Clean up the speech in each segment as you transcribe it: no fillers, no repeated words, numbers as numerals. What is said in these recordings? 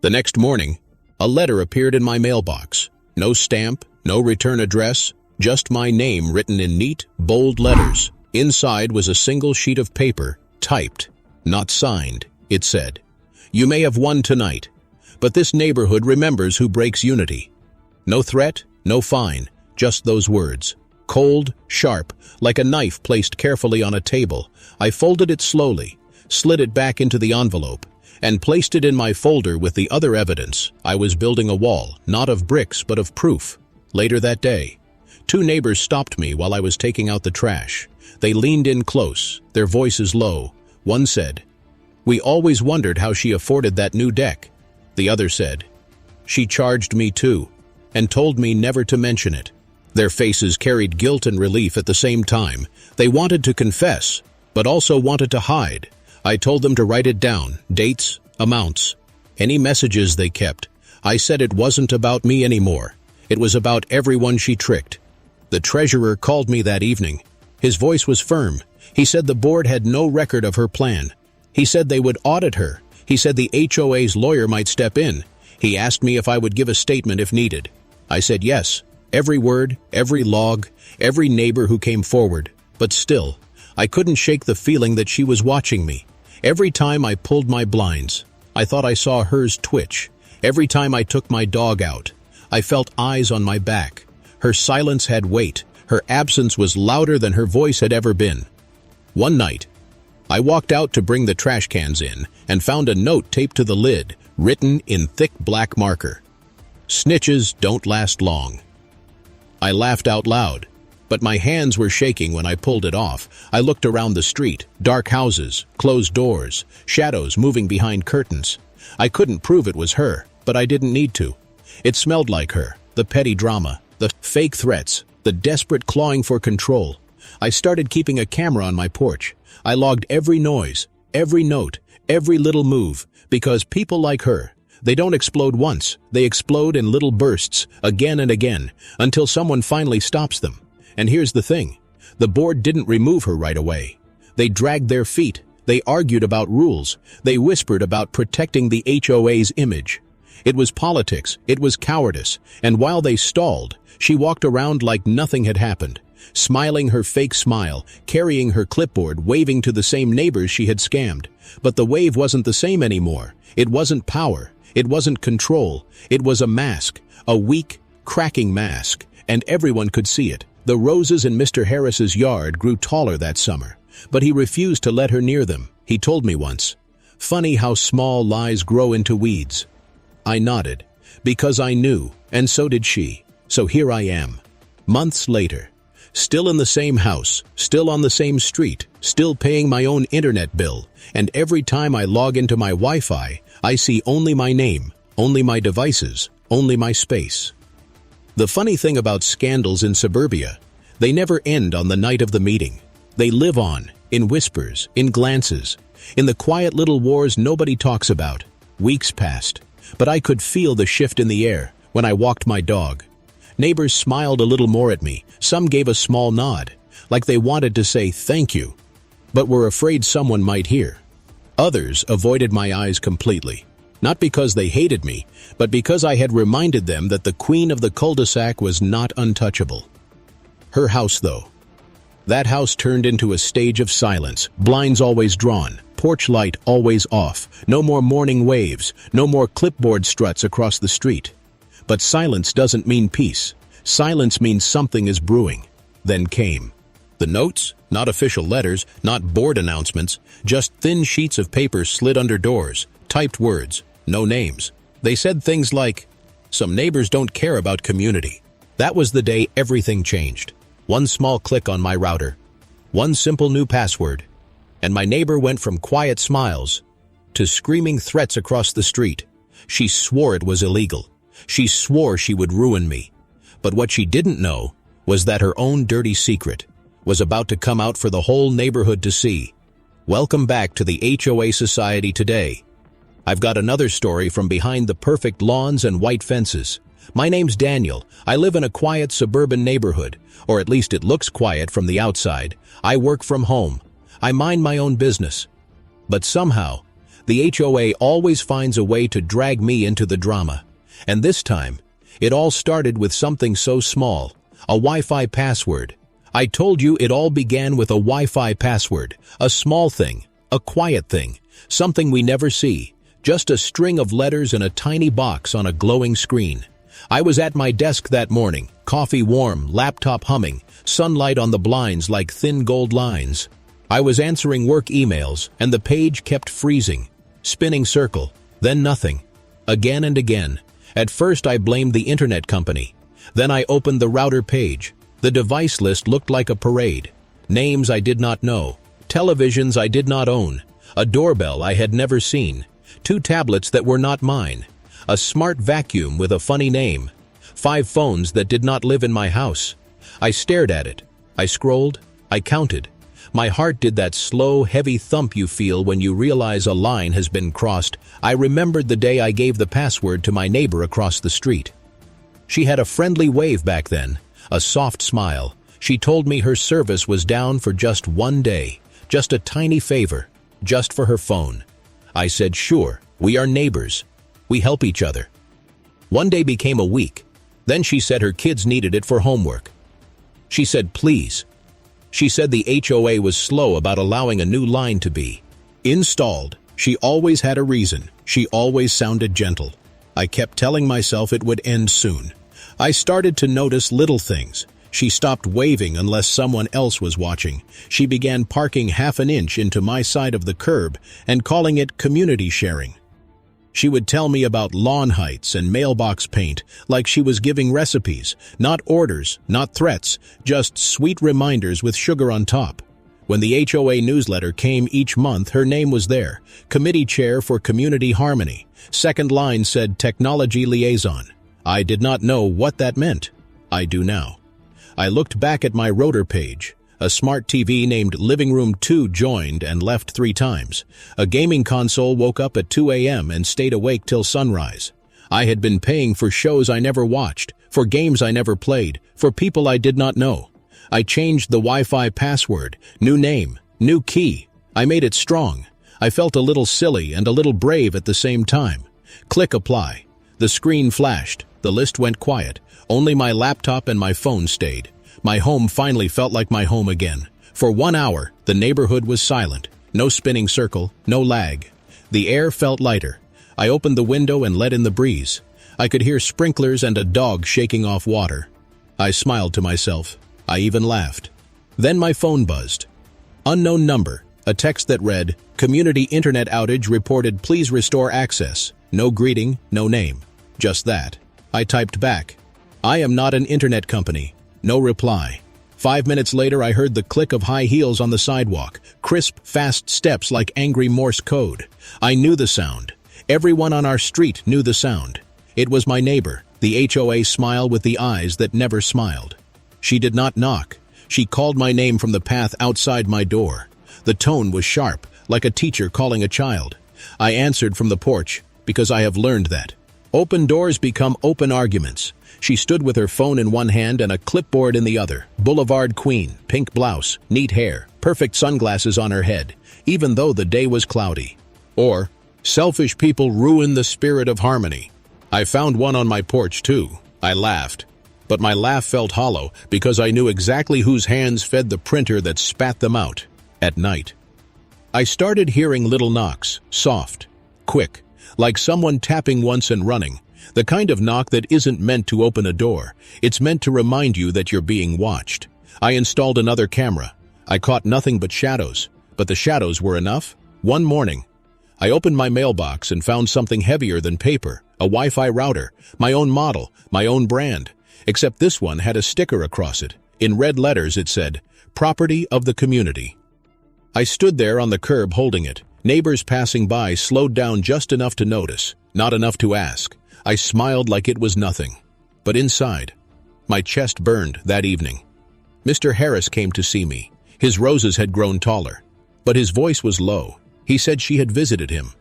The next morning, a letter appeared in my mailbox. No stamp, no return address, just my name written in neat, bold letters. Inside was a single sheet of paper, typed, not signed. It said, "You may have won tonight, but this neighborhood remembers who breaks unity." No threat, no fine, just those words. Cold, sharp, like a knife placed carefully on a table. I folded it slowly, slid it back into the envelope, and placed it in my folder with the other evidence. I was building a wall, not of bricks but of proof. Later that day, two neighbors stopped me while I was taking out the trash. They leaned in close, their voices low. One said, "We always wondered how she afforded that new deck." The other said, "She charged me too, and told me never to mention it." Their faces carried guilt and relief at the same time. They wanted to confess, but also wanted to hide. I told them to write it down, dates, amounts, any messages they kept. I said it wasn't about me anymore. It was about everyone she tricked. The treasurer called me that evening. His voice was firm. He said the board had no record of her plan. He said they would audit her. He said the HOA's lawyer might step in. He asked me if I would give a statement if needed. I said yes. Every word, every log, every neighbor who came forward. But still, I couldn't shake the feeling that she was watching me. Every time I pulled my blinds, I thought I saw hers twitch. Every time I took my dog out, I felt eyes on my back. Her silence had weight. Her absence was louder than her voice had ever been. One night, I walked out to bring the trash cans in and found a note taped to the lid, written in thick black marker. "Snitches don't last long." I laughed out loud, but my hands were shaking when I pulled it off. I looked around the street, dark houses, closed doors, shadows moving behind curtains. I couldn't prove it was her, but I didn't need to. It smelled like her, the petty drama, the fake threats, the desperate clawing for control. I started keeping a camera on my porch. I logged every noise, every note, every little move, because people like her, they don't explode once. They explode in little bursts, again and again, until someone finally stops them. And here's the thing. The board didn't remove her right away. They dragged their feet. They argued about rules. They whispered about protecting the HOA's image. It was politics. It was cowardice. And while they stalled, she walked around like nothing had happened, smiling her fake smile, carrying her clipboard, waving to the same neighbors she had scammed. But the wave wasn't the same anymore. It wasn't power. It wasn't control. It was a mask, a weak, cracking mask, and everyone could see it. The roses in Mr. Harris's yard grew taller that summer, but he refused to let her near them. He told me once, "Funny how small lies grow into weeds." I nodded, because I knew, and so did she. So here I am, months later, still in the same house, still on the same street, still paying my own internet bill, and every time I log into my Wi-Fi, I see only my name, only my devices, only my space. The funny thing about scandals in suburbia, they never end on the night of the meeting. They live on, in whispers, in glances, in the quiet little wars nobody talks about. Weeks passed, but I could feel the shift in the air when I walked my dog. Neighbors smiled a little more at me. Some gave a small nod, like they wanted to say thank you, but were afraid someone might hear. Others avoided my eyes completely, not because they hated me, but because I had reminded them that the queen of the cul-de-sac was not untouchable. Her house, though. That house turned into a stage of silence, blinds always drawn, porch light always off, no more morning waves, no more clipboard struts across the street. But silence doesn't mean peace. Silence means something is brewing. Then came the notes, not official letters, not board announcements, just thin sheets of paper slid under doors, typed words, no names. They said things like, "Some neighbors don't care about community." That was the day everything changed. One small click on my router, one simple new password, and my neighbor went from quiet smiles to screaming threats across the street. She swore it was illegal. She swore she would ruin me. But what she didn't know was that her own dirty secret was about to come out for the whole neighborhood to see. Welcome back to the HOA Society today. I've got another story from behind the perfect lawns and white fences. My name's Daniel. I live in a quiet suburban neighborhood, or at least it looks quiet from the outside. I work from home. I mind my own business. But somehow, The HOA always finds a way to drag me into the drama. And this time, it all started with something so small, a Wi-Fi password. I told you it all began with a Wi-Fi password, a small thing, a quiet thing, something we never see, just a string of letters in a tiny box on a glowing screen. I was at my desk that morning, coffee warm, laptop humming, sunlight on the blinds like thin gold lines. I was answering work emails, and the page kept freezing, spinning circle, then nothing, again and again. At first I blamed the internet company. Then I opened the router page. The device list looked like a parade. Names I did not know, televisions I did not own, a doorbell I had never seen, 2 tablets that were not mine, a smart vacuum with a funny name, 5 phones that did not live in my house. I stared at it. I scrolled. I counted. My heart did that slow, heavy thump you feel when you realize a line has been crossed. I remembered the day I gave the password to my neighbor across the street. She had a friendly wave back then, a soft smile. She told me her service was down for just one day, just a tiny favor, just for her phone. I said, sure, we are neighbors. We help each other. One day became a week. Then she said her kids needed it for homework. She said, please. She said the HOA was slow about allowing a new line to be installed. She always had a reason. She always sounded gentle. I kept telling myself it would end soon. I started to notice little things. She stopped waving unless someone else was watching. She began parking half an inch into my side of the curb and calling it community sharing. She would tell me about lawn heights and mailbox paint like she was giving recipes, not orders, not threats, just sweet reminders with sugar on top. When the HOA newsletter came each month, her name was there, Committee Chair for Community Harmony. Second line said Technology Liaison. I did not know what that meant. I do now. I looked back at my rotor page. A smart TV named Living Room 2 joined and left 3 times. A gaming console woke up at 2 a.m. and stayed awake till sunrise. I had been paying for shows I never watched, for games I never played, for people I did not know. I changed the Wi-Fi password, new name, new key. I made it strong. I felt a little silly and a little brave at the same time. Click apply. The screen flashed. The list went quiet. Only my laptop and my phone stayed. My home finally felt like my home again. For 1 hour, the neighborhood was silent. No spinning circle, no lag. The air felt lighter. I opened the window and let in the breeze. I could hear sprinklers and a dog shaking off water. I smiled to myself. I even laughed. Then my phone buzzed. Unknown number. A text that read, Community Internet outage reported, please restore access. No greeting, no name. Just that. I typed back. I am not an internet company. No reply. 5 minutes later, I heard the click of high heels on the sidewalk, crisp, fast steps like angry Morse code. I knew the sound. Everyone on our street knew the sound. It was my neighbor, the HOA smile with the eyes that never smiled. She did not knock. She called my name from the path outside my door. The tone was sharp, like a teacher calling a child. I answered from the porch, because I have learned that open doors become open arguments. She stood with her phone in one hand and a clipboard in the other. Boulevard Queen, pink blouse, neat hair, perfect sunglasses on her head, even though the day was cloudy. Or, selfish people ruin the spirit of harmony. I found one on my porch too. I laughed. But my laugh felt hollow because I knew exactly whose hands fed the printer that spat them out at night. I started hearing little knocks, soft, quick, like someone tapping once and running. The kind of knock that isn't meant to open a door. It's meant to remind you that you're being watched. I installed another camera. I caught nothing but shadows. But the shadows were enough. One morning, I opened my mailbox and found something heavier than paper, a Wi-Fi router, my own model, my own brand. Except this one had a sticker across it. In red letters it said, Property of the Community. I stood there on the curb holding it. Neighbors passing by slowed down just enough to notice, not enough to ask. I smiled like it was nothing. But inside, my chest burned that evening. Mr. Harris came to see me. His roses had grown taller, but his voice was low. He said she had visited him.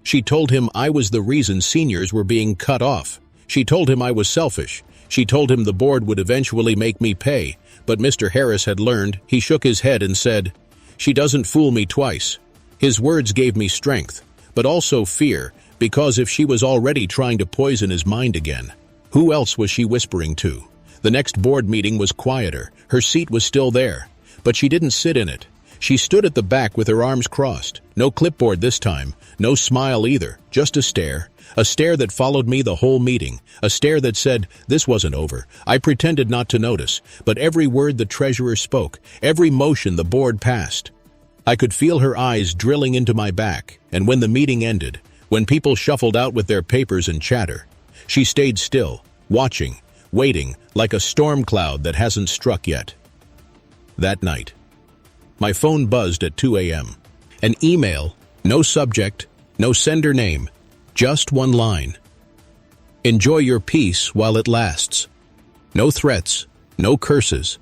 She told him I was the reason seniors were being cut off. She told him I was selfish. She told him the board would eventually make me pay, but Mr. Harris had learned. He shook his head and said, She doesn't fool me twice. His words gave me strength, but also fear, because if she was already trying to poison his mind again, who else was she whispering to? The next board meeting was quieter. Her seat was still there, but she didn't sit in it. She stood at the back with her arms crossed. No clipboard this time, no smile either, just a stare that followed me the whole meeting, a stare that said, "This wasn't over." I pretended not to notice, but every word the treasurer spoke, every motion the board passed, I could feel her eyes drilling into my back, and when the meeting ended, when people shuffled out with their papers and chatter, she stayed still, watching, waiting, like a storm cloud that hasn't struck yet. That night, my phone buzzed at 2 a.m. An email, no subject, no sender name, just one line. Enjoy your peace while it lasts. No threats, no curses,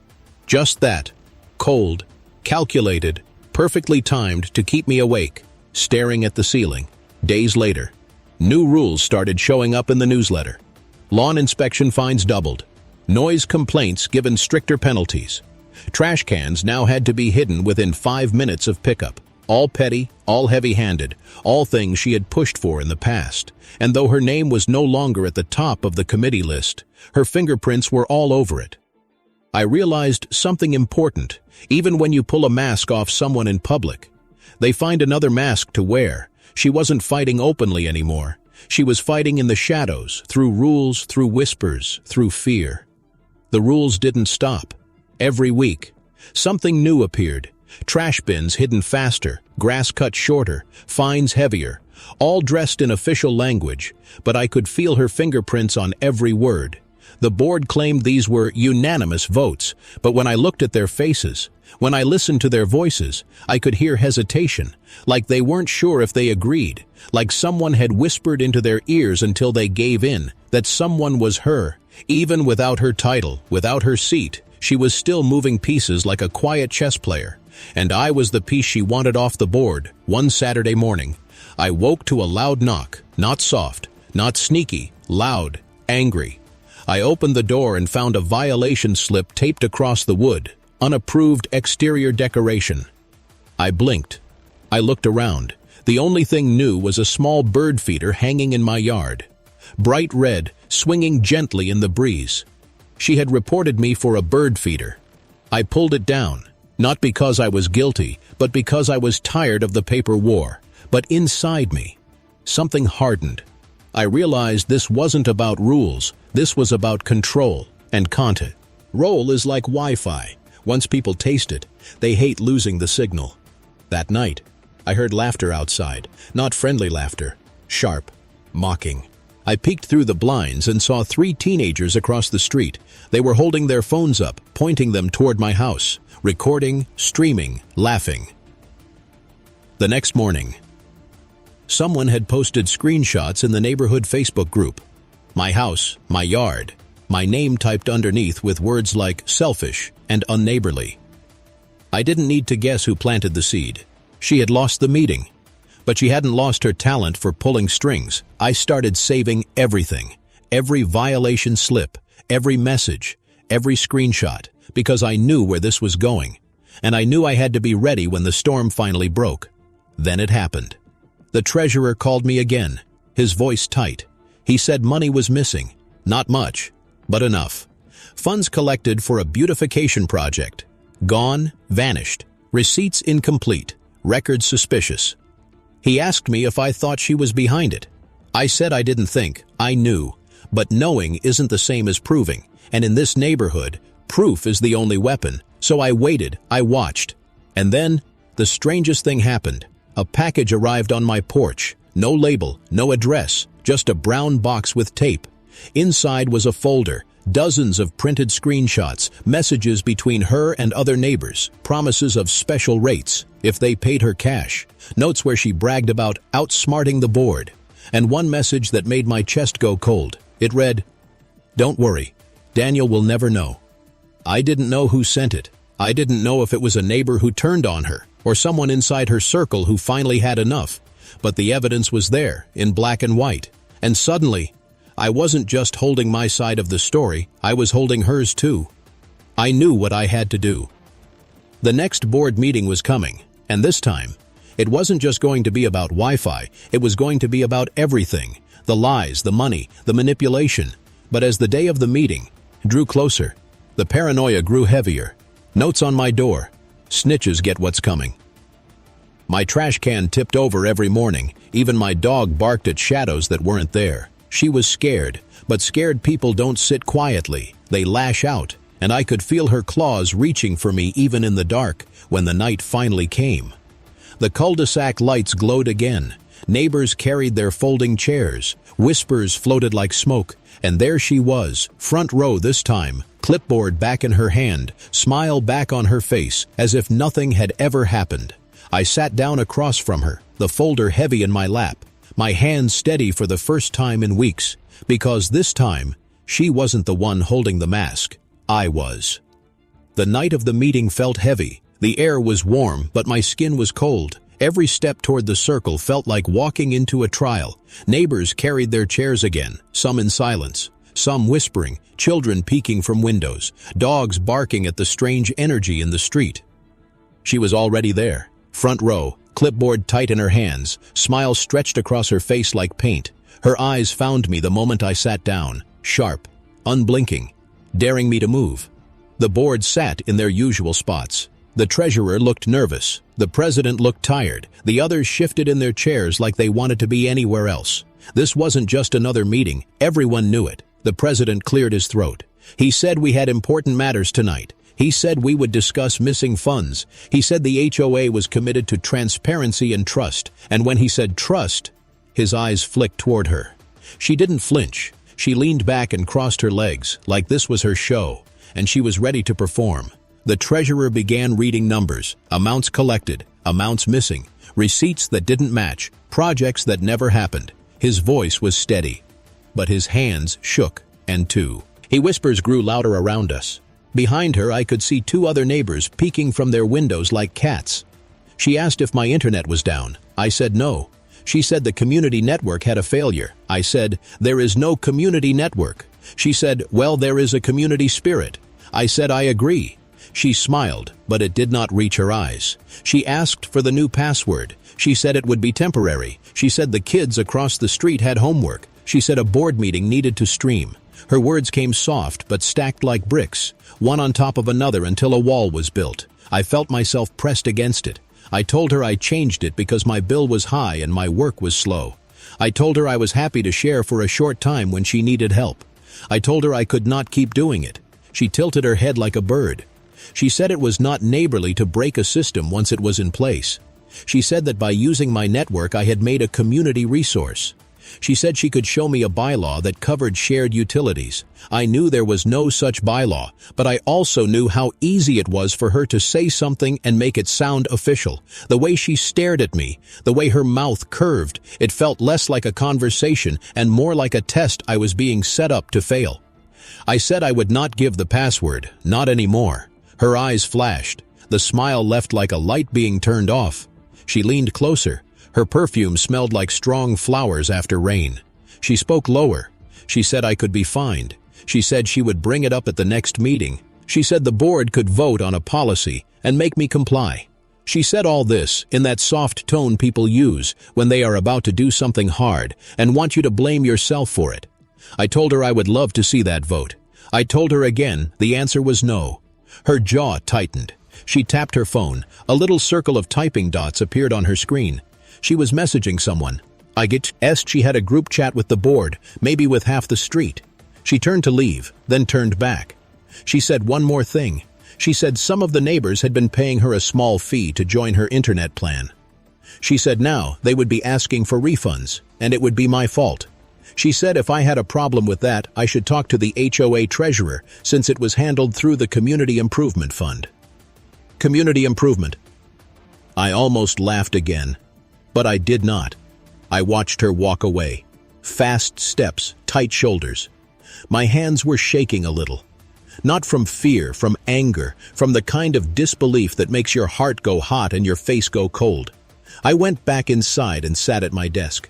just that, cold, calculated, perfectly timed to keep me awake, staring at the ceiling. Days later, new rules started showing up in the newsletter. Lawn inspection fines doubled. Noise complaints given stricter penalties. Trash cans now had to be hidden within 5 minutes of pickup. All petty, all heavy-handed, all things she had pushed for in the past. And though her name was no longer at the top of the committee list, her fingerprints were all over it. I realized something important. Even when you pull a mask off someone in public, they find another mask to wear. She wasn't fighting openly anymore. She was fighting in the shadows, through rules, through whispers, through fear. The rules didn't stop. Every week, something new appeared. Trash bins hidden faster, grass cut shorter, fines heavier, all dressed in official language, but I could feel her fingerprints on every word. The board claimed these were unanimous votes, but when I looked at their faces, when I listened to their voices, I could hear hesitation, like they weren't sure if they agreed, like someone had whispered into their ears until they gave in, that someone was her. Even without her title, without her seat, she was still moving pieces like a quiet chess player, and I was the piece she wanted off the board. One Saturday morning, I woke to a loud knock, not soft, not sneaky, loud, angry. I opened the door and found a violation slip taped across the wood, unapproved exterior decoration. I blinked. I looked around. The only thing new was a small bird feeder hanging in my yard. Bright red, swinging gently in the breeze. She had reported me for a bird feeder. I pulled it down, not because I was guilty, but because I was tired of the paper war. But inside me, something hardened. I realized this wasn't about rules, this was about control and content. Roll is like Wi-Fi. Once people taste it, they hate losing the signal. That night, I heard laughter outside, not friendly laughter, sharp, mocking. I peeked through the blinds and saw 3 teenagers across the street. They were holding their phones up, pointing them toward my house, recording, streaming, laughing. The next morning, someone had posted screenshots in the neighborhood Facebook group. My house, my yard, my name typed underneath with words like selfish and unneighborly. I didn't need to guess who planted the seed. She had lost the meeting, but she hadn't lost her talent for pulling strings. I started saving everything, every violation slip, every message, every screenshot, because I knew where this was going, and I knew I had to be ready when the storm finally broke. Then it happened. The treasurer called me again, his voice tight. He said money was missing. Not much, but enough. Funds collected for a beautification project. Gone, vanished. Receipts incomplete. Records suspicious. He asked me if I thought she was behind it. I said I didn't think. I knew. But knowing isn't the same as proving. And in this neighborhood, proof is the only weapon. So I waited. I watched. And then, the strangest thing happened. A package arrived on my porch. No label, no address, just a brown box with tape. Inside was a folder, dozens of printed screenshots, messages between her and other neighbors, promises of special rates if they paid her cash, notes where she bragged about outsmarting the board, and one message that made my chest go cold. It read, "Don't worry, Daniel will never know." I didn't know who sent it. I didn't know if it was a neighbor who turned on her, or someone inside her circle who finally had enough. But the evidence was there, in black and white. And suddenly, I wasn't just holding my side of the story, I was holding hers too. I knew what I had to do. The next board meeting was coming, and this time, It wasn't just going to be about Wi-Fi, it was going to be about everything. The lies, the money, the manipulation. But as the day of the meeting drew closer, the paranoia grew heavier. Notes on my door. Snitches get what's coming. My trash can tipped over every morning. Even my dog barked at shadows that weren't there. She was scared, but scared people don't sit quietly. They lash out, and I could feel her claws reaching for me even in the dark when the night finally came. The cul-de-sac lights glowed again. Neighbors carried their folding chairs. Whispers floated like smoke, and there she was, front row this time, clipboard back in her hand, smile back on her face, as if nothing had ever happened. I sat down across from her, the folder heavy in my lap, my hands steady for the first time in weeks, because this time, she wasn't the one holding the mask. I was. The night of the meeting felt heavy. The air was warm, but my skin was cold. Every step toward the circle felt like walking into a trial. Neighbors carried their chairs again, some in silence, some whispering, children peeking from windows, dogs barking at the strange energy in the street. She was already there, front row, clipboard tight in her hands, smile stretched across her face like paint. Her eyes found me the moment I sat down, sharp, unblinking, daring me to move. The board sat in their usual spots. The treasurer looked nervous. The president looked tired. The others shifted in their chairs like they wanted to be anywhere else. This wasn't just another meeting. Everyone knew it. The president cleared his throat. He said we had important matters tonight. He said we would discuss missing funds. He said the HOA was committed to transparency and trust. And when he said trust, his eyes flicked toward her. She didn't flinch. She leaned back and crossed her legs, like this was her show, and she was ready to perform. The treasurer began reading numbers, amounts collected, amounts missing, receipts that didn't match, projects that never happened. His voice was steady, but his hands shook, and too. His whispers grew louder around us. Behind her, I could see two other neighbors peeking from their windows like cats. She asked if my internet was down. I said no. She said the community network had a failure. I said, there is no community network. She said, well, there is a community spirit. I said, I agree. She smiled, but it did not reach her eyes. She asked for the new password. She said it would be temporary. She said the kids across the street had homework. She said a board meeting needed to stream. Her words came soft but stacked like bricks, one on top of another until a wall was built. I felt myself pressed against it. I told her I changed it because my bill was high and my work was slow. I told her I was happy to share for a short time when she needed help. I told her I could not keep doing it. She tilted her head like a bird. She said it was not neighborly to break a system once it was in place. She said that by using my network I had made a community resource. She said she could show me a bylaw that covered shared utilities. I knew there was no such bylaw, but I also knew how easy it was for her to say something and make it sound official. The way she stared at me, the way her mouth curved, it felt less like a conversation and more like a test I was being set up to fail. I said I would not give the password, not anymore. Her eyes flashed. The smile left like a light being turned off. She leaned closer. Her perfume smelled like strong flowers after rain. She spoke lower. She said I could be fined. She said she would bring it up at the next meeting. She said the board could vote on a policy and make me comply. She said all this in that soft tone people use when they are about to do something hard and want you to blame yourself for it. I told her I would love to see that vote. I told her again the answer was no. Her jaw tightened. She tapped her phone. A little circle of typing dots appeared on her screen. She was messaging someone. I guessed she had a group chat with the board, maybe with half the street. She turned to leave, then turned back. She said one more thing. She said some of the neighbors had been paying her a small fee to join her internet plan. She said now they would be asking for refunds, and it would be my fault. She said if I had a problem with that, I should talk to the HOA treasurer, since it was handled through the Community Improvement Fund. Community improvement. I almost laughed again, but I did not. I watched her walk away. Fast steps, tight shoulders. My hands were shaking a little. Not from fear, from anger, from the kind of disbelief that makes your heart go hot and your face go cold. I went back inside and sat at my desk.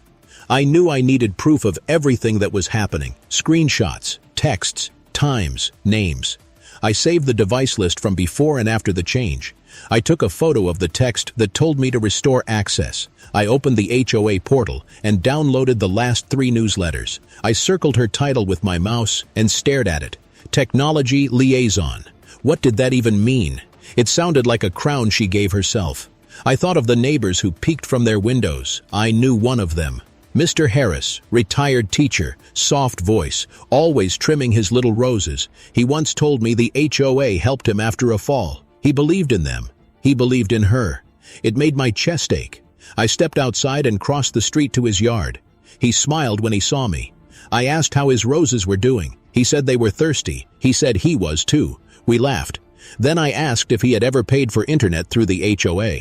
I knew I needed proof of everything that was happening. Screenshots, texts, times, names. I saved the device list from before and after the change. I took a photo of the text that told me to restore access. I opened the HOA portal and downloaded the last 3 newsletters. I circled her title with my mouse and stared at it. Technology Liaison. What did that even mean? It sounded like a crown she gave herself. I thought of the neighbors who peeked from their windows. I knew one of them. Mr. Harris, retired teacher, soft voice, always trimming his little roses. He once told me the HOA helped him after a fall. He believed in them. He believed in her. It made my chest ache. I stepped outside and crossed the street to his yard. He smiled when he saw me. I asked how his roses were doing. He said they were thirsty. He said he was too. We laughed. Then I asked if he had ever paid for internet through the HOA.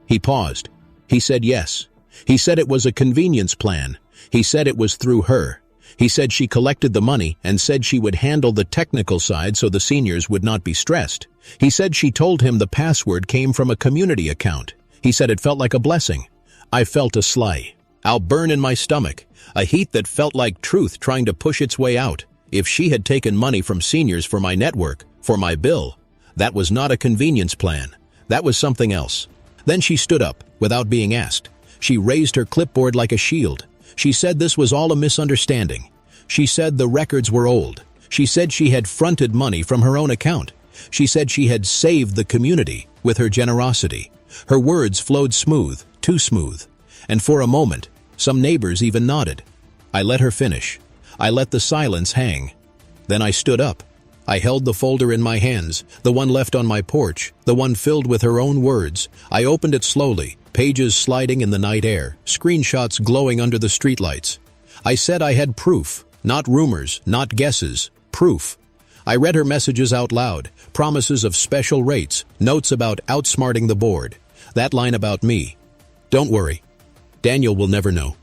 He paused. He said yes. He said it was a convenience plan. He said it was through her. He said she collected the money and said she would handle the technical side so the seniors would not be stressed. He said she told him the password came from a community account. He said it felt like a blessing. I felt a slight. I'll burn in my stomach, a heat that felt like truth trying to push its way out. If she had taken money from seniors for my network, for my bill, that was not a convenience plan. That was something else. Then she stood up, without being asked. She raised her clipboard like a shield. She said this was all a misunderstanding. She said the records were old. She said she had fronted money from her own account. She said she had saved the community with her generosity. Her words flowed smooth, too smooth. And for a moment, some neighbors even nodded. I let her finish. I let the silence hang. Then I stood up. I held the folder in my hands, the one left on my porch, the one filled with her own words. I opened it slowly, pages sliding in the night air, screenshots glowing under the streetlights. I said I had proof, not rumors, not guesses, proof. I read her messages out loud, promises of special rates, notes about outsmarting the board. That line about me. Don't worry. Daniel will never know.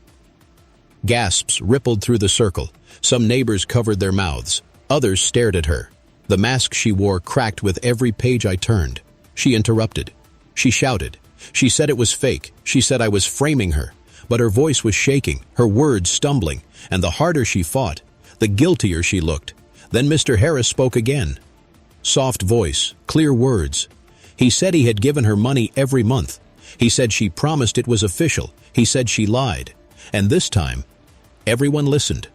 Gasps rippled through the circle. Some neighbors covered their mouths. Others stared at her. The mask she wore cracked with every page I turned. She interrupted. She shouted. She said it was fake. She said I was framing her. But her voice was shaking, her words stumbling, and the harder she fought, the guiltier she looked. Then Mr. Harris spoke again. Soft voice, clear words. He said he had given her money every month. He said she promised it was official. He said she lied. And this time, everyone listened.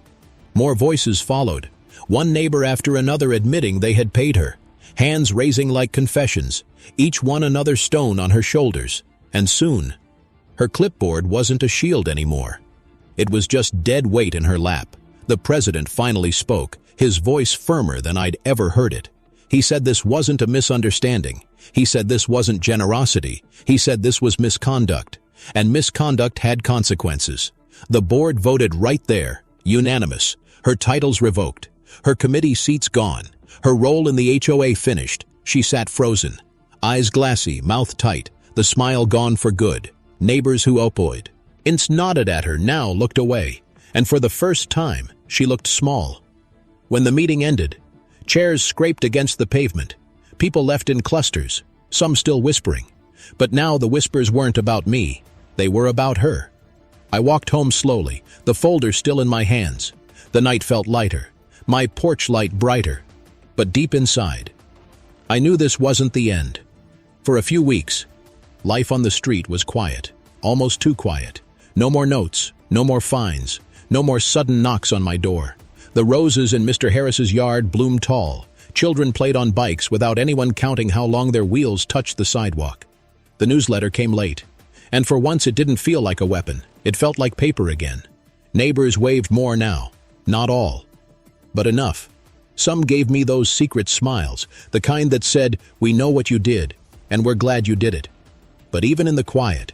More voices followed. One neighbor after another admitting they had paid her, hands raising like confessions, each one another stone on her shoulders. And soon, her clipboard wasn't a shield anymore. It was just dead weight in her lap. The president finally spoke, his voice firmer than I'd ever heard it. He said this wasn't a misunderstanding. He said this wasn't generosity. He said this was misconduct. And misconduct had consequences. The board voted right there, unanimous. Her titles revoked. Her committee seats gone. Her role in the HOA finished. She sat frozen. Eyes glassy, mouth tight. The smile gone for good. Neighbors who opposed. Ince nodded at her, now looked away. And for the first time, she looked small. When the meeting ended, chairs scraped against the pavement. People left in clusters, some still whispering. But now the whispers weren't about me. They were about her. I walked home slowly, the folder still in my hands. The night felt lighter, my porch light brighter. But deep inside, I knew this wasn't the end. For a few weeks, life on the street was quiet, almost too quiet. No more notes, no more fines, no more sudden knocks on my door. The roses in Mr. Harris's yard bloomed tall. Children played on bikes without anyone counting how long their wheels touched the sidewalk. The newsletter came late, and for once it didn't feel like a weapon. It felt like paper again. Neighbors waved more now. Not all, but enough. Some gave me those secret smiles, the kind that said, "We know what you did, and we're glad you did it." But even in the quiet,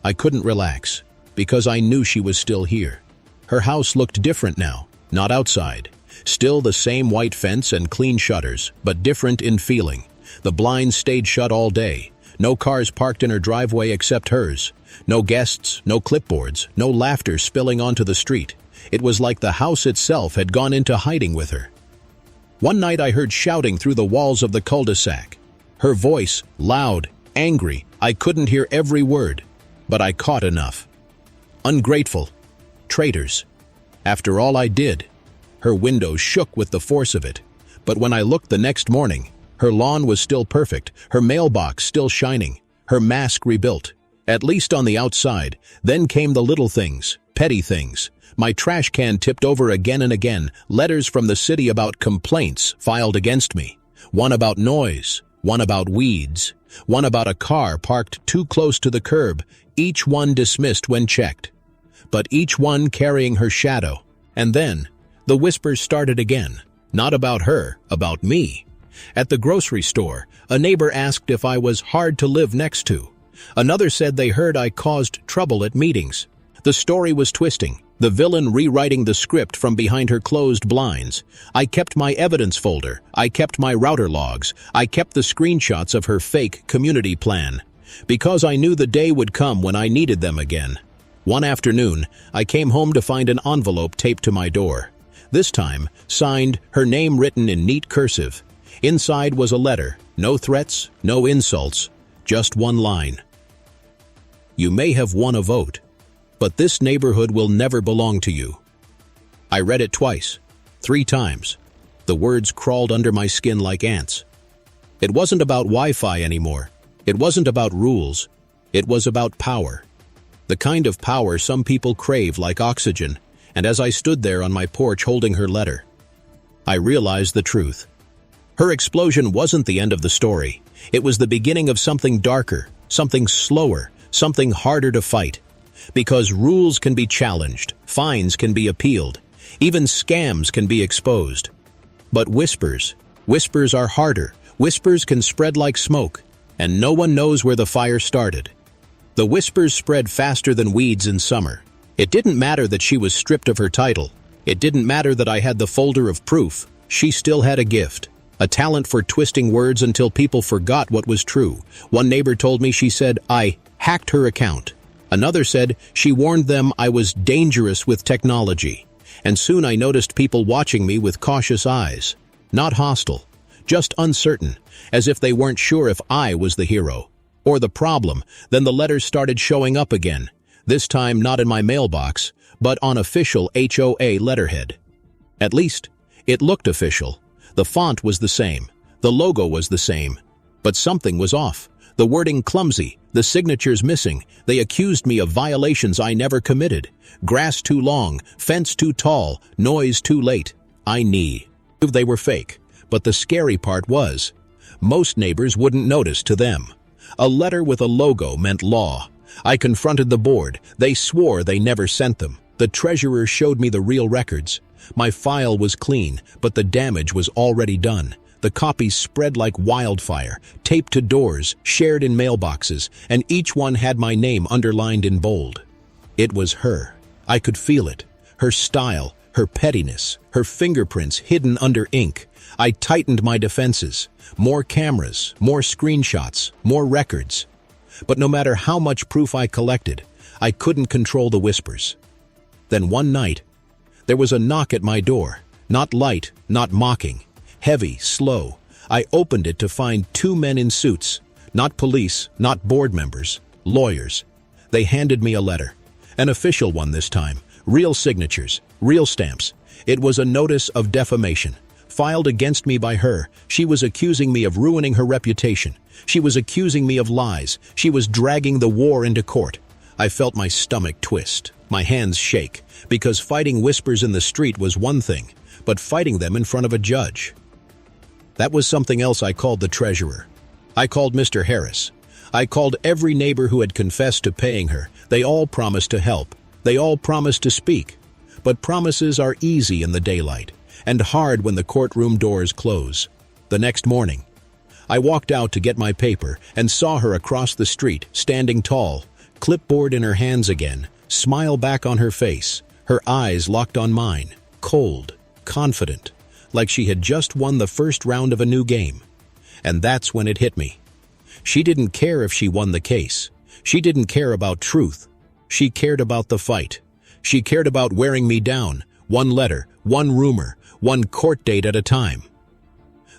I couldn't relax, because I knew she was still here. Her house looked different now, not outside. Still the same white fence and clean shutters, but different in feeling. The blinds stayed shut all day. No cars parked in her driveway except hers. No guests, no clipboards, no laughter spilling onto the street. It was like the house itself had gone into hiding with her. One night I heard shouting through the walls of the cul-de-sac. Her voice, loud, angry. I couldn't hear every word, but I caught enough. Ungrateful. Traitors. After all I did. Her windows shook with the force of it. But when I looked the next morning, Her lawn was still perfect, her mailbox still shining, her mask rebuilt. At least on the outside. Then came the little things, petty things. My trash can tipped over again and again, letters from the city about complaints filed against me. One about noise, one about weeds, one about a car parked too close to the curb, each one dismissed when checked. But each one carrying her shadow. And then, the whispers started again. Not about her, about me. At the grocery store, a neighbor asked if I was hard to live next to. Another said they heard I caused trouble at meetings. The story was twisting, the villain rewriting the script from behind her closed blinds. I kept my evidence folder, I kept my router logs, I kept the screenshots of her fake community plan. Because I knew the day would come when I needed them again. One afternoon, I came home to find an envelope taped to my door. This time, signed, her name written in neat cursive. Inside was a letter, no threats, no insults, just one line. You may have won a vote, but this neighborhood will never belong to you. I read it twice, 3 times. The words crawled under my skin like ants. It wasn't about Wi-Fi anymore. It wasn't about rules. It was about power. The kind of power some people crave like oxygen, and as I stood there on my porch holding her letter, I realized the truth. Her explosion wasn't the end of the story. It was the beginning of something darker, something slower, something harder to fight. Because rules can be challenged, fines can be appealed, even scams can be exposed. But whispers are harder. Whispers can spread like smoke, and no one knows where the fire started. The whispers spread faster than weeds in summer. It didn't matter that she was stripped of her title. It didn't matter that I had the folder of proof. She still had a gift. A talent for twisting words until people forgot what was true. One neighbor told me she said I hacked her account. Another said she warned them I was dangerous with technology. And soon I noticed people watching me with cautious eyes. Not hostile, just uncertain, as if they weren't sure if I was the hero or the problem. Then the letters started showing up again. This time not in my mailbox, but on official HOA letterhead. At least, it looked official. The font was the same. The logo was the same. But something was off. The wording clumsy, the signatures missing. They accused me of violations I never committed. Grass too long, fence too tall, noise too late. I knew they were fake. But the scary part was, most neighbors wouldn't notice to them. A letter with a logo meant law. I confronted the board. They swore they never sent them. The treasurer showed me the real records. My file was clean, but the damage was already done. The copies spread like wildfire, taped to doors, shared in mailboxes, and each one had my name underlined in bold. It was her. I could feel it. Her style, her pettiness, her fingerprints hidden under ink. I tightened my defenses. More cameras, more screenshots, more records. But no matter how much proof I collected, I couldn't control the whispers. Then one night, there was a knock at my door. Not light, not mocking. Heavy, slow. I opened it to find 2 men in suits. Not police, not board members. Lawyers. They handed me a letter. An official one this time. Real signatures. Real stamps. It was a notice of defamation. Filed against me by her. She was accusing me of ruining her reputation. She was accusing me of lies. She was dragging the war into court. I felt my stomach twist. My hands shake. Because fighting whispers in the street was one thing, but fighting them in front of a judge. That was something else. I called the treasurer. I called Mr. Harris. I called every neighbor who had confessed to paying her. They all promised to help. They all promised to speak. But promises are easy in the daylight, and hard when the courtroom doors close. The next morning, I walked out to get my paper and saw her across the street, standing tall, clipboard in her hands again, smile back on her face, her eyes locked on mine, cold, confident, like she had just won the first round of a new game. And that's when it hit me. She didn't care if she won the case. She didn't care about truth. She cared about the fight. She cared about wearing me down, one letter, one rumor, one court date at a time.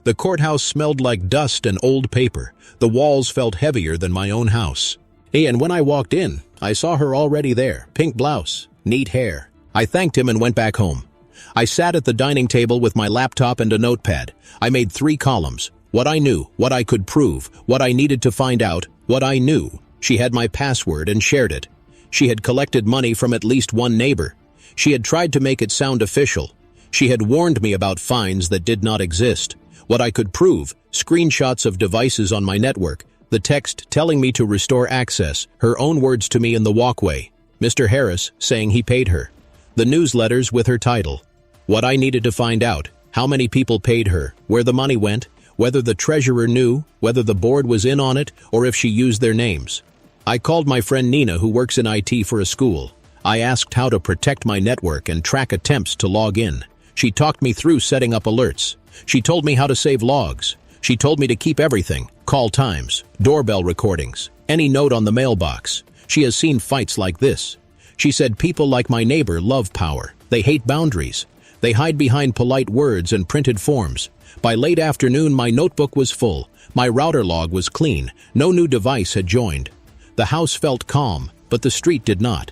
The courthouse smelled like dust and old paper. The walls felt heavier than my own house. And when I walked in, I saw her already there, pink blouse, neat hair. I thanked him and went back home. I sat at the dining table with my laptop and a notepad. I made 3 columns. What I knew, what I could prove, what I needed to find out, what I knew. She had my password and shared it. She had collected money from at least one neighbor. She had tried to make it sound official. She had warned me about fines that did not exist. What I could prove, screenshots of devices on my network, the text telling me to restore access, her own words to me in the walkway, Mr. Harris saying he paid her, the newsletters with her title. What I needed to find out, how many people paid her, where the money went, whether the treasurer knew, whether the board was in on it, or if she used their names. I called my friend Nina, who works in IT for a school. I asked how to protect my network and track attempts to log in. She talked me through setting up alerts. She told me how to save logs. She told me to keep everything, call times, doorbell recordings, any note on the mailbox. She has seen fights like this. She said people like my neighbor love power. They hate boundaries. They hide behind polite words and printed forms. By late afternoon, my notebook was full. My router log was clean. No new device had joined. The house felt calm, but the street did not.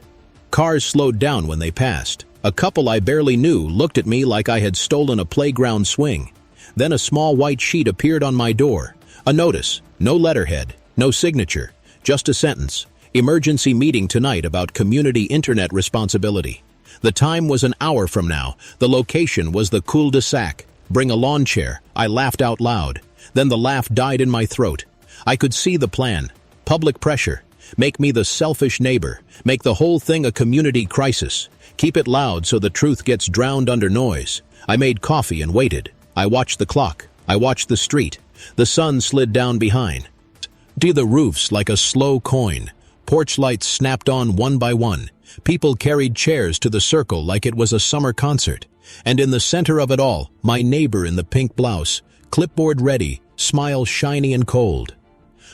Cars slowed down when they passed. A couple I barely knew looked at me like I had stolen a playground swing. Then a small white sheet appeared on my door. A notice, no letterhead, no signature, just a sentence. Emergency meeting tonight about community internet responsibility. The time was an hour from now. The location was the cul-de-sac. Bring a lawn chair. I laughed out loud. Then the laugh died in my throat. I could see the plan. Public pressure. Make me the selfish neighbor. Make the whole thing a community crisis. Keep it loud so the truth gets drowned under noise. I made coffee and waited. I watched the clock. I watched the street. The sun slid down behind. To the roofs like a slow coin. Porch lights snapped on one by one. People carried chairs to the circle like it was a summer concert. And in the center of it all, my neighbor in the pink blouse, clipboard ready, smile shiny and cold.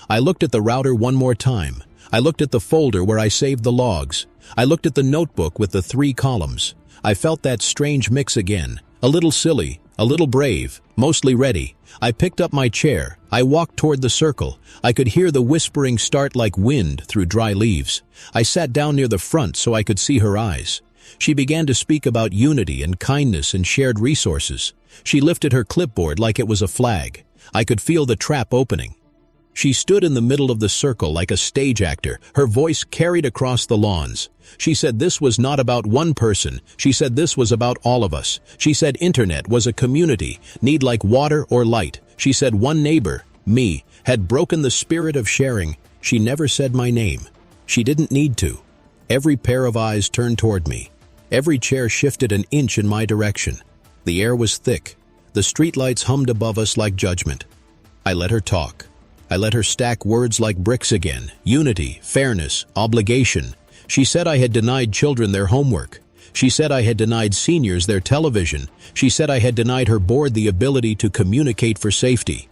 I looked at the router one more time. I looked at the folder where I saved the logs. I looked at the notebook with the 3 columns. I felt that strange mix again. A little silly, a little brave, mostly ready. I picked up my chair. I walked toward the circle. I could hear the whispering start like wind through dry leaves. I sat down near the front so I could see her eyes. She began to speak about unity and kindness and shared resources. She lifted her clipboard like it was a flag. I could feel the trap opening. She stood in the middle of the circle like a stage actor, her voice carried across the lawns. She said this was not about one person. She said this was about all of us. She said internet was a community, need like water or light. She said one neighbor, me, had broken the spirit of sharing. She never said my name. She didn't need to. Every pair of eyes turned toward me. Every chair shifted an inch in my direction. The air was thick. The streetlights hummed above us like judgment. I let her talk. I let her stack words like bricks again. Unity, fairness, obligation. She said I had denied children their homework. She said I had denied seniors their television. She said I had denied her board the ability to communicate for safety.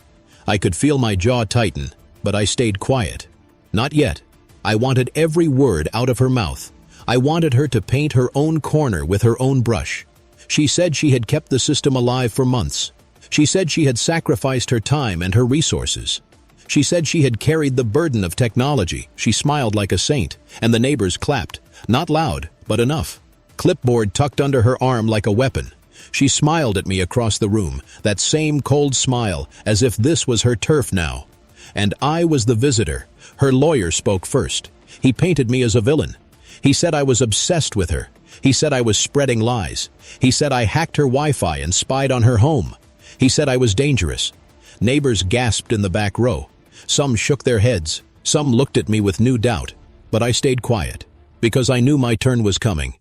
I could feel my jaw tighten, but I stayed quiet. Not yet. I wanted every word out of her mouth. I wanted her to paint her own corner with her own brush. She said she had kept the system alive for months. She said she had sacrificed her time and her resources. She said she had carried the burden of technology. She smiled like a saint, and the neighbors clapped. Not loud, but enough. Clipboard tucked under her arm like a weapon. She smiled at me across the room, that same cold smile, as if this was her turf now. And I was the visitor. Her lawyer spoke first. He painted me as a villain. He said I was obsessed with her. He said I was spreading lies. He said I hacked her Wi-Fi and spied on her home. He said I was dangerous. Neighbors gasped in the back row. Some shook their heads. Some looked at me with new doubt. But I stayed quiet, because I knew my turn was coming.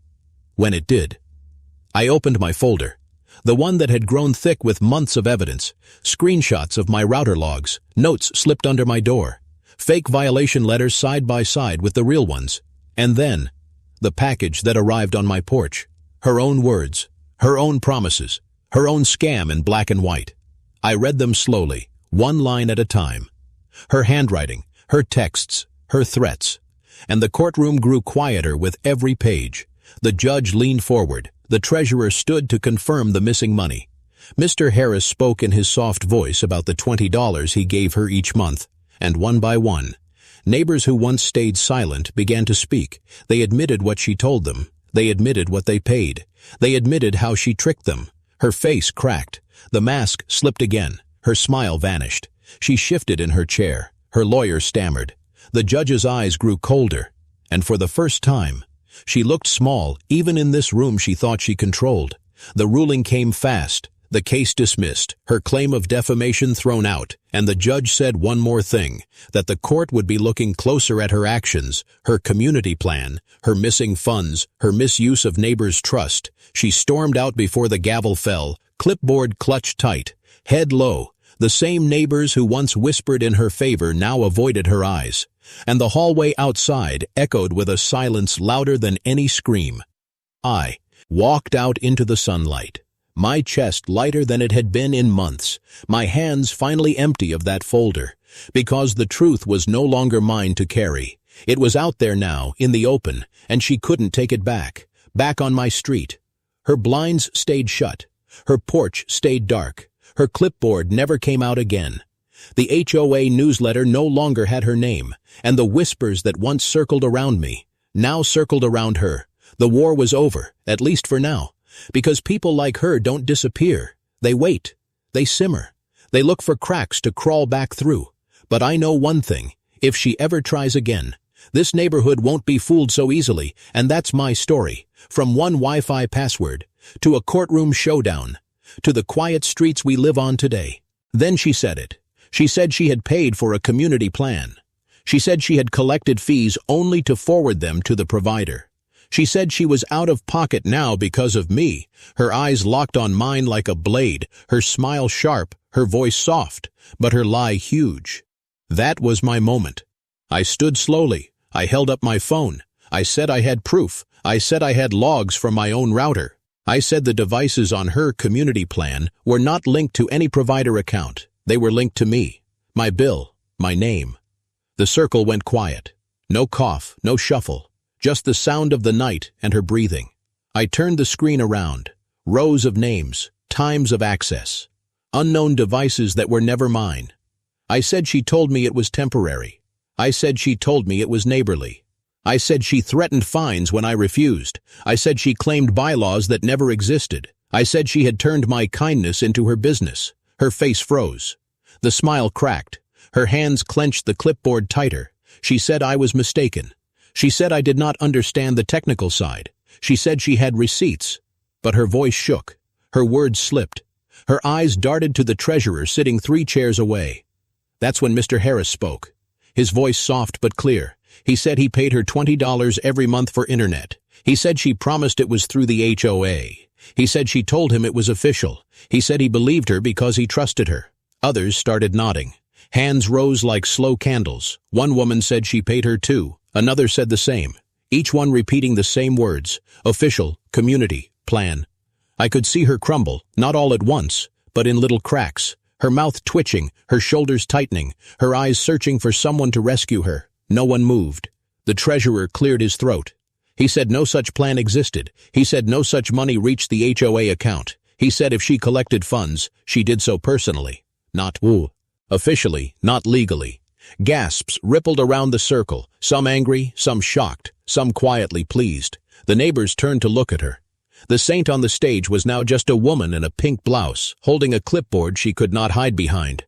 When it did, I opened my folder, the one that had grown thick with months of evidence, screenshots of my router logs, notes slipped under my door, fake violation letters side by side with the real ones, and then the package that arrived on my porch. Her own words, her own promises, her own scam in black and white. I read them slowly, one line at a time. Her handwriting, her texts, her threats. And the courtroom grew quieter with every page. The judge leaned forward. The treasurer stood to confirm the missing money. Mr. Harris spoke in his soft voice about the $20 he gave her each month, and one by one, neighbors who once stayed silent began to speak. They admitted what she told them. They admitted what they paid. They admitted how she tricked them. Her face cracked. The mask slipped again. Her smile vanished. She shifted in her chair. Her lawyer stammered. The judge's eyes grew colder. And for the first time, she looked small, even in this room she thought she controlled. The ruling came fast. The case dismissed, her claim of defamation thrown out, and the judge said one more thing, that the court would be looking closer at her actions, her community plan, her missing funds, her misuse of neighbors' trust. She stormed out before the gavel fell, clipboard clutched tight, head low. The same neighbors who once whispered in her favor now avoided her eyes, and the hallway outside echoed with a silence louder than any scream. I walked out into the sunlight. My chest lighter than it had been in months, my hands finally empty of that folder, because the truth was no longer mine to carry. It was out there now, in the open, and she couldn't take it back on my street. Her blinds stayed shut. Her porch stayed dark. Her clipboard never came out again. The HOA newsletter no longer had her name, and the whispers that once circled around me now circled around her. The war was over, at least for now. Because people like her don't disappear. They wait. They simmer. They look for cracks to crawl back through. But I know one thing. If she ever tries again, this neighborhood won't be fooled so easily, and that's my story. From one Wi-Fi password, to a courtroom showdown, to the quiet streets we live on today. Then she said it. She said she had paid for a community plan. She said she had collected fees only to forward them to the provider. She said she was out of pocket now because of me, her eyes locked on mine like a blade, her smile sharp, her voice soft, but her lie huge. That was my moment. I stood slowly. I held up my phone. I said I had proof. I said I had logs from my own router. I said the devices on her community plan were not linked to any provider account. They were linked to me, my bill, my name. The circle went quiet. No cough, no shuffle. Just the sound of the night and her breathing. I turned the screen around. Rows of names, times of access. Unknown devices that were never mine. I said she told me it was temporary. I said she told me it was neighborly. I said she threatened fines when I refused. I said she claimed bylaws that never existed. I said she had turned my kindness into her business. Her face froze. The smile cracked. Her hands clenched the clipboard tighter. She said I was mistaken. She said I did not understand the technical side. She said she had receipts. But her voice shook. Her words slipped. Her eyes darted to the treasurer sitting 3 chairs away. That's when Mr. Harris spoke. His voice soft but clear. He said he paid her $20 every month for internet. He said she promised it was through the HOA. He said she told him it was official. He said he believed her because he trusted her. Others started nodding. Hands rose like slow candles. One woman said she paid her too. Another said the same, each one repeating the same words, official, community, plan. I could see her crumble, not all at once, but in little cracks, her mouth twitching, her shoulders tightening, her eyes searching for someone to rescue her. No one moved. The treasurer cleared his throat. He said no such plan existed. He said no such money reached the HOA account. He said if she collected funds, she did so personally, not officially, not legally. Gasps rippled around the circle, some angry, some shocked, some quietly pleased. The neighbors turned to look at her. The saint on the stage was now just a woman in a pink blouse, holding a clipboard she could not hide behind.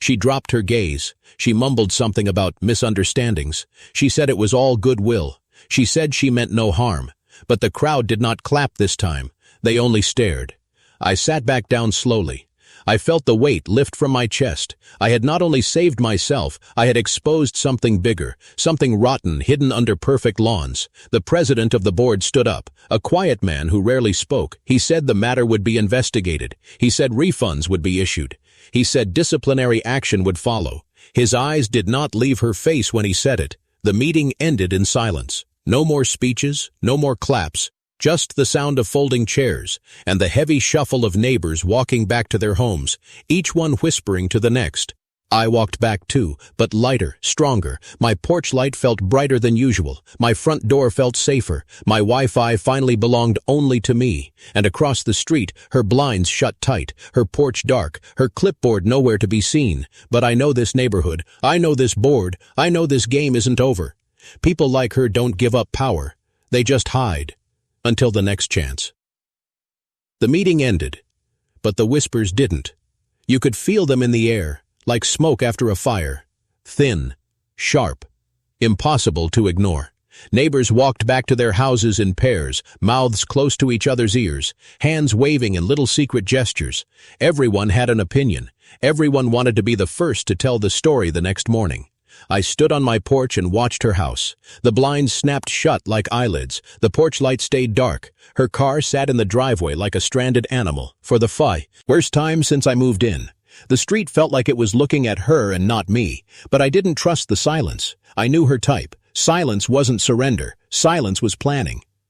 She dropped her gaze. She mumbled something about misunderstandings. She said it was all goodwill. She said she meant no harm. But the crowd did not clap this time. They only stared. I sat back down slowly. I felt the weight lift from my chest. I had not only saved myself, I had exposed something bigger, something rotten hidden under perfect lawns. The president of the board stood up, a quiet man who rarely spoke. He said the matter would be investigated. He said refunds would be issued. He said disciplinary action would follow. His eyes did not leave her face when he said it. The meeting ended in silence. No more speeches, no more claps. Just the sound of folding chairs, and the heavy shuffle of neighbors walking back to their homes, each one whispering to the next. I walked back too, but lighter, stronger. My porch light felt brighter than usual. My front door felt safer. My Wi-Fi finally belonged only to me. And across the street, her blinds shut tight, her porch dark, her clipboard nowhere to be seen. But I know this neighborhood. I know this board. I know this game isn't over. People like her don't give up power. They just hide. Until the next chance. The meeting ended, but the whispers didn't. You could feel them in the air, like smoke after a fire. Thin, sharp, impossible to ignore. Neighbors walked back to their houses in pairs, mouths close to each other's ears, hands waving in little secret gestures. Everyone had an opinion. Everyone wanted to be the first to tell the story the next morning. I stood on my porch and watched her house. The blinds snapped shut like eyelids. The porch light stayed dark. Her car sat in the driveway like a stranded animal. For the worst time since I moved in. The street felt like it was looking at her and not me. But I didn't trust the silence. I knew her type. Silence wasn't surrender. Silence was planning.